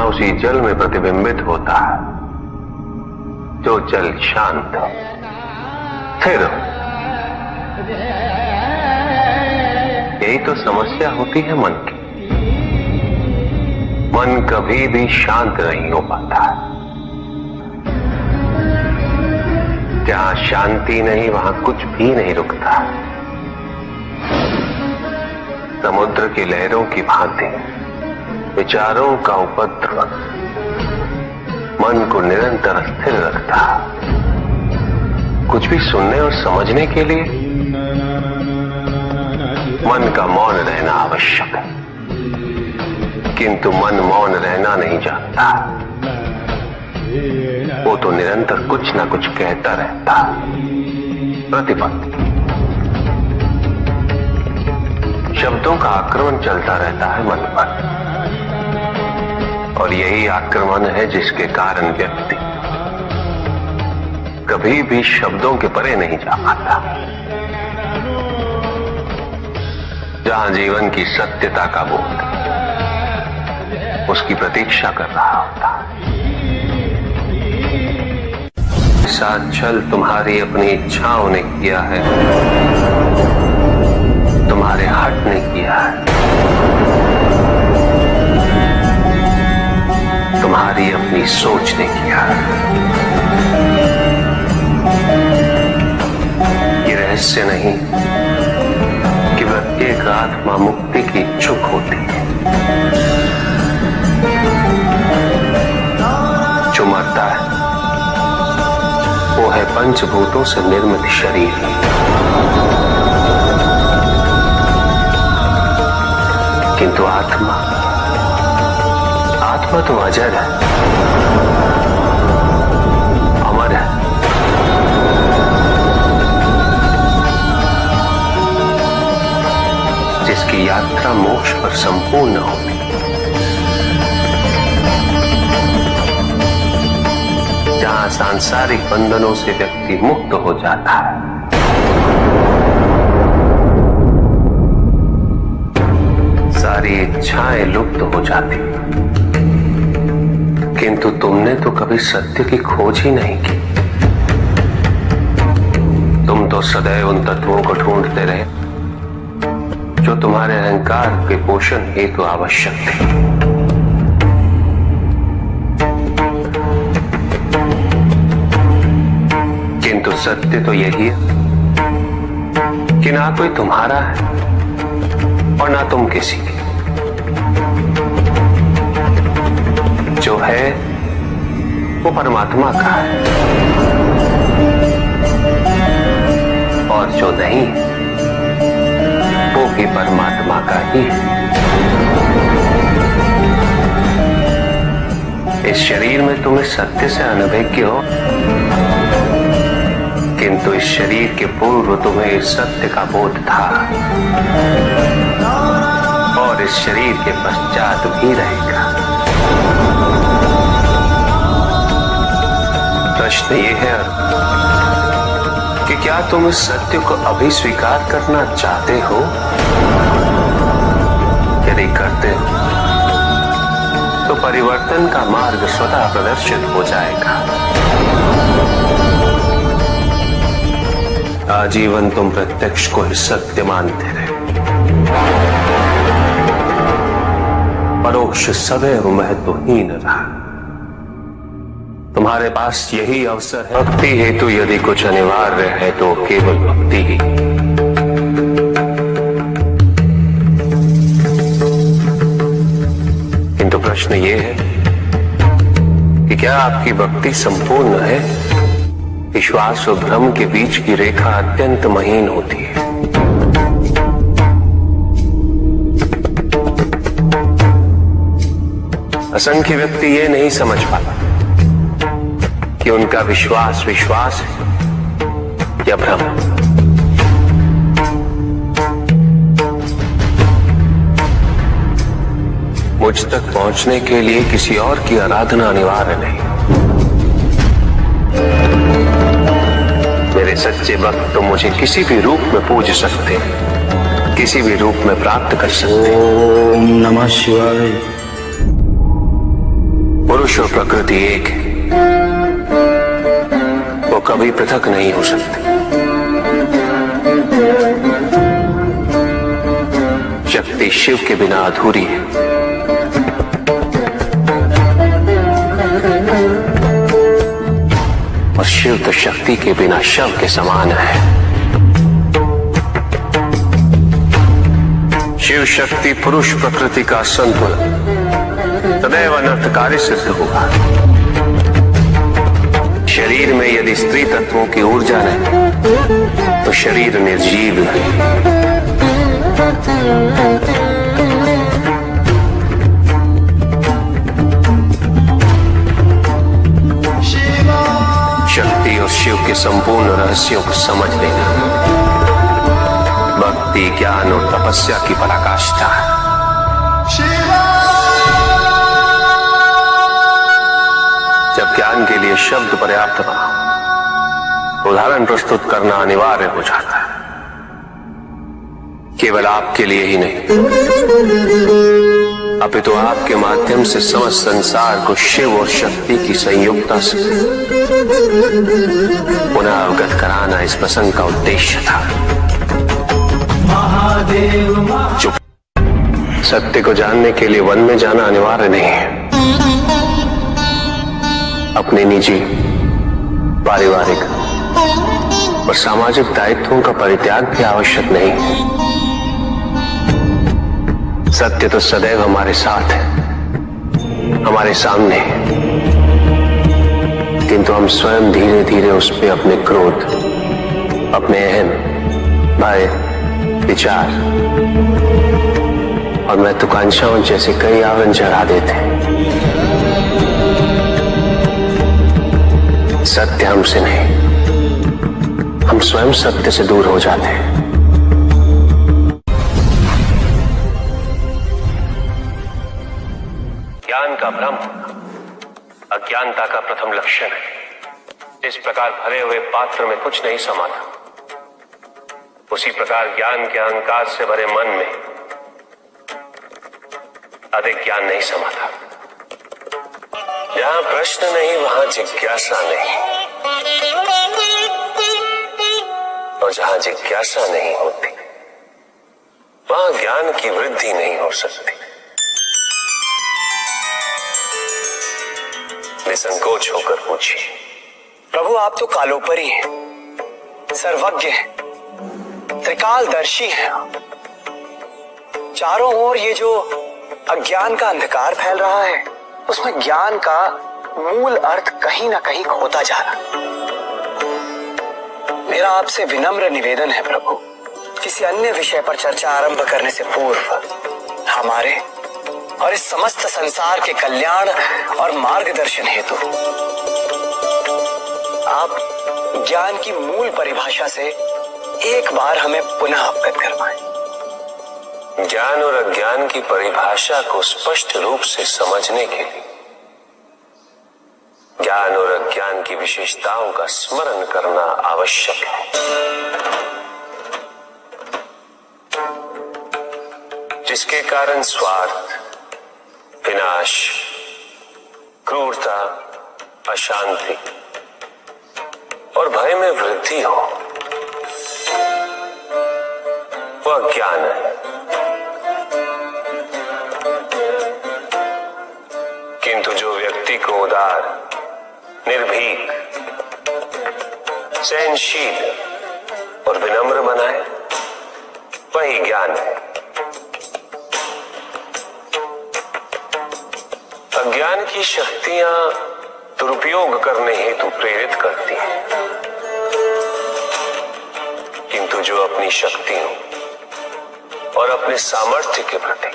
उसी जल में प्रतिबिंबित होता है जो जल शांत हो, स्थिर हो। यही तो समस्या होती है मन की। मन कभी भी शांत नहीं हो पाता है। जहां शांति नहीं वहां कुछ भी नहीं रुकता। समुद्र की लहरों की भांति विचारों का उपद्रव मन को निरंतर स्थिर रखता। कुछ भी सुनने और समझने के लिए मन का मौन रहना आवश्यक है, किंतु मन मौन रहना नहीं जानता। वो तो निरंतर कुछ ना कुछ कहता रहता, प्रतिपद शब्दों का आक्रमण चलता रहता है मन पर, और यही आक्रमण है जिसके कारण व्यक्ति कभी भी शब्दों के परे नहीं जा पाता। जहां जीवन की सत्यता का बोध उसकी प्रतीक्षा कर रहा होता। साथ छल तुम्हारी अपनी इच्छाओं ने किया है, तुम्हारे हट ने किया है, तुम्हारी अपनी सोच ने किया है। ये रहस्य नहीं कि प्रत्येक आत्मा मुक्ति की इच्छुक होती है। जो मरता है वो है पंचभूतों से निर्मित शरीर, किंतु आत्मा तो अजर है, अमर है। जिसकी यात्रा मोक्ष पर संपूर्ण होगी। जहां सांसारिक बंधनों से व्यक्ति मुक्त हो जाता है, सारी इच्छाएं लुप्त हो जाती। किंतु तुमने तो कभी सत्य की खोज ही नहीं की। तुम तो सदैव उन तत्वों को ढूंढते रहे जो तुम्हारे अहंकार के पोषण हेतु आवश्यक थे। किंतु सत्य तो यही है कि ना कोई तुम्हारा है और ना तुम किसी के। जो है वो परमात्मा का है, और जो नहीं वो भी परमात्मा का ही है। इस शरीर में तुम इस सत्य से अनभिज्ञ हो, किंतु इस शरीर के पूर्व तुम्हें इस सत्य का बोध था, और इस शरीर के पश्चात भी रहेगा। प्रश्न ये है कि क्या तुम इस सत्य को अभी स्वीकार करना चाहते हो? यदि करते हो तो परिवर्तन का मार्ग स्वतः प्रदर्शित हो जाएगा। आजीवन तुम प्रत्यक्ष को ही सत्य मानते रहे, परोक्ष सदैव महत्वहीन रहा। तुम्हारे पास यही अवसर है। भक्ति हेतु यदि कुछ अनिवार्य है तो केवल भक्ति ही। किंतु प्रश्न ये है कि क्या आपकी भक्ति संपूर्ण है? विश्वास और भ्रम के बीच की रेखा अत्यंत महीन होती है। असंख्य व्यक्ति ये नहीं समझ पाता कि उनका विश्वास विश्वास है या भ्रम। मुझ तक पहुंचने के लिए किसी और की आराधना अनिवार्य नहीं। मेरे सच्चे भक्त तो मुझे किसी भी रूप में पूज सकते, किसी भी रूप में प्राप्त कर सकते। ओम नमः शिवाय। पुरुष और प्रकृति एक है, वो कभी पृथक नहीं हो सकते। शक्ति शिव के बिना अधूरी है और शिव तो शक्ति के बिना शव के समान है। शिव शक्ति पुरुष प्रकृति का संतुलन सदैव अनर्थकारी सिद्ध हुआ। शरीर में यदि स्त्री तत्वों की ऊर्जा नहीं तो शरीर निर्जीव नहीं। शक्ति और शिव के संपूर्ण रहस्यों को समझ लेना भक्ति, ज्ञान और तपस्या की पराकाष्ठा है। जब ज्ञान के लिए शब्द पर्याप्त बना, उदाहरण प्रस्तुत करना अनिवार्य हो जाता है। केवल आपके लिए ही नहीं, अपितु आपके माध्यम से समस्त संसार को शिव और शक्ति की संयुक्तता से पुनः अवगत कराना इस प्रसंग का उद्देश्य था। चुप। सत्य को जानने के लिए वन में जाना अनिवार्य नहीं है। अपने निजी, पारिवारिक और सामाजिक दायित्वों का परित्याग भी आवश्यक नहीं है। सत्य तो सदैव हमारे साथ है, हमारे सामने है, किंतु हम स्वयं धीरे धीरे उस पर अपने क्रोध, अपने अहम, भय, विचार और महत्वाकांक्षाओं जैसे कई आवरण चढ़ा देते हैं। सत्य हमसे नहीं, हम स्वयं सत्य से दूर हो जाते हैं। ज्ञान का भ्रम अज्ञानता का प्रथम लक्षण है। इस प्रकार भरे हुए पात्र में कुछ नहीं समा था, उसी प्रकार ज्ञान के अहंकार से भरे मन में अधिक ज्ञान नहीं समा था। जहां प्रश्न नहीं वहां जिज्ञासा नहीं, और जहां जिज्ञासा नहीं होती वहां ज्ञान की वृद्धि नहीं हो सकती। निसंकोच होकर पूछिए। प्रभु, आप तो कालोपरी हैं, सर्वज्ञ हैं, त्रिकालदर्शी हैं। चारों ओर ये जो अज्ञान का अंधकार फैल रहा है, उसमें ज्ञान का मूल अर्थ कहीं ना कहीं खोता जा रहा। मेरा आपसे विनम्र निवेदन है प्रभु, किसी अन्य विषय पर चर्चा आरंभ करने से पूर्व हमारे और इस समस्त संसार के कल्याण और मार्गदर्शन हेतु आप ज्ञान की मूल परिभाषा से एक बार हमें पुनः अवगत करवाएं। ज्ञान और अज्ञान की परिभाषा को स्पष्ट रूप से समझने के लिए ज्ञान और अज्ञान की विशेषताओं का स्मरण करना आवश्यक है। जिसके कारण स्वार्थ, विनाश, क्रूरता, अशांति और भय में वृद्धि हो, वह ज्ञान है। किंतु जो व्यक्ति को उदार, निर्भीक, सहनशील और विनम्र बनाए, वही ज्ञान है। अज्ञान की शक्तियां दुरुपयोग करने हेतु प्रेरित करती हैं, किंतु जो अपनी शक्तियों और अपने सामर्थ्य के प्रति